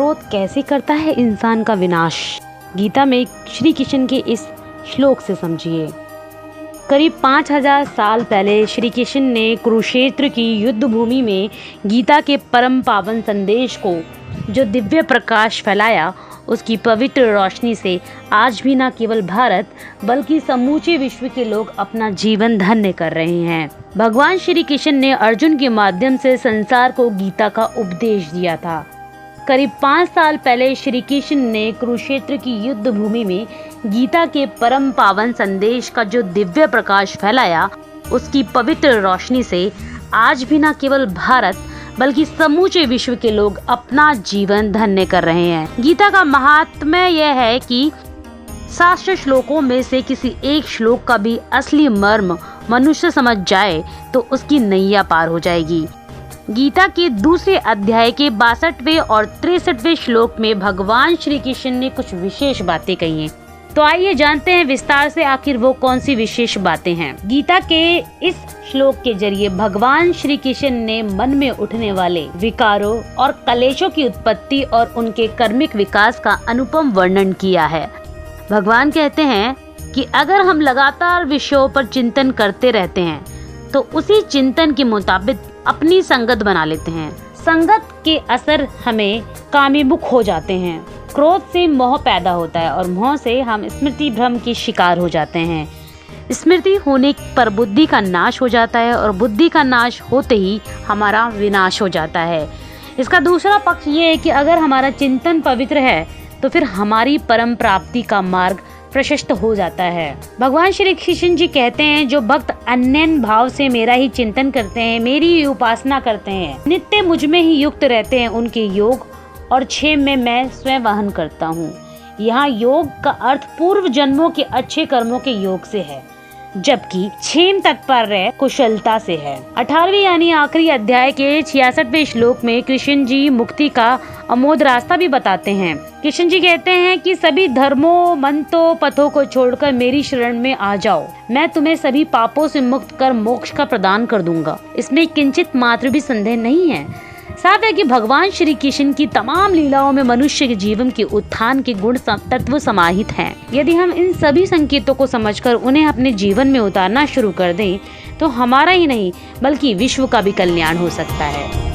क्रोध कैसे करता है इंसान का विनाश, गीता में श्री कृष्ण के इस श्लोक से समझिए। करीब 5000 साल पहले श्री कृष्ण ने कुरुक्षेत्र की युद्ध भूमि में गीता के परम पावन संदेश को जो दिव्य प्रकाश फैलाया, उसकी पवित्र रोशनी से आज भी न केवल भारत बल्कि समूचे विश्व के लोग अपना जीवन धन्य कर रहे हैं। भगवान श्री कृष्ण ने अर्जुन के माध्यम से संसार को गीता का उपदेश दिया था। करीब 5 साल पहले श्री कृष्ण ने कुरुक्षेत्र की युद्ध भूमि में गीता के परम पावन संदेश का जो दिव्य प्रकाश फैलाया, उसकी पवित्र रोशनी से आज भी न केवल भारत बल्कि समूचे विश्व के लोग अपना जीवन धन्य कर रहे हैं। गीता का महात्म्य यह है कि शास्त्र श्लोकों में से किसी एक श्लोक का भी असली मर्म मनुष्य समझ जाए तो उसकी नैया पार हो जाएगी। गीता के दूसरे अध्याय के 62वें और 63वें श्लोक में भगवान श्री कृष्ण ने कुछ विशेष बातें कही हैं। तो आइए जानते हैं विस्तार से आखिर वो कौन सी विशेष बातें हैं। गीता के इस श्लोक के जरिए भगवान श्री कृष्ण ने मन में उठने वाले विकारों और कलेशों की उत्पत्ति और उनके कर्मिक विकास का अनुपम वर्णन किया है। भगवान कहते हैं कि अगर हम लगातार विषयों पर चिंतन करते रहते हैं तो उसी चिंतन के मुताबिक अपनी संगत बना लेते हैं। संगत के असर हमें कामीमुख हो जाते हैं। क्रोध से मोह पैदा होता है और मोह से हम स्मृति भ्रम के शिकार हो जाते हैं। स्मृति होने पर बुद्धि का नाश हो जाता है और बुद्धि का नाश होते ही हमारा विनाश हो जाता है। इसका दूसरा पक्ष ये है कि अगर हमारा चिंतन पवित्र है तो फिर हमारी परम प्राप्ति का मार्ग प्रशस्त हो जाता है। भगवान श्री कृष्ण जी कहते हैं, जो भक्त अनन्य भाव से मेरा ही चिंतन करते हैं, मेरी ही उपासना करते हैं, नित्य मुझ में ही युक्त रहते हैं, उनके योग और क्षेम में मैं स्वयं वहन करता हूँ। यहाँ योग का अर्थ पूर्व जन्मों के अच्छे कर्मों के योग से है, जबकि क्षेम तात्पर्य कुशलता से है। 18वें यानी आखिरी अध्याय के 66वें श्लोक में कृष्ण जी मुक्ति का अमोघ रास्ता भी बताते हैं। कृष्ण जी कहते हैं कि सभी धर्मों मंत्रों पथों को छोड़कर मेरी शरण में आ जाओ, मैं तुम्हें सभी पापों से मुक्त कर मोक्ष का प्रदान कर दूंगा। इसमें किंचित मात्र भी संदेह नहीं है। साफ है कि भगवान श्री कृष्ण की तमाम लीलाओं में मनुष्य के जीवन के उत्थान के गुण तत्व समाहित हैं। यदि हम इन सभी संकेतों को समझकर उन्हें अपने जीवन में उतारना शुरू कर दें तो हमारा ही नहीं बल्कि विश्व का भी कल्याण हो सकता है।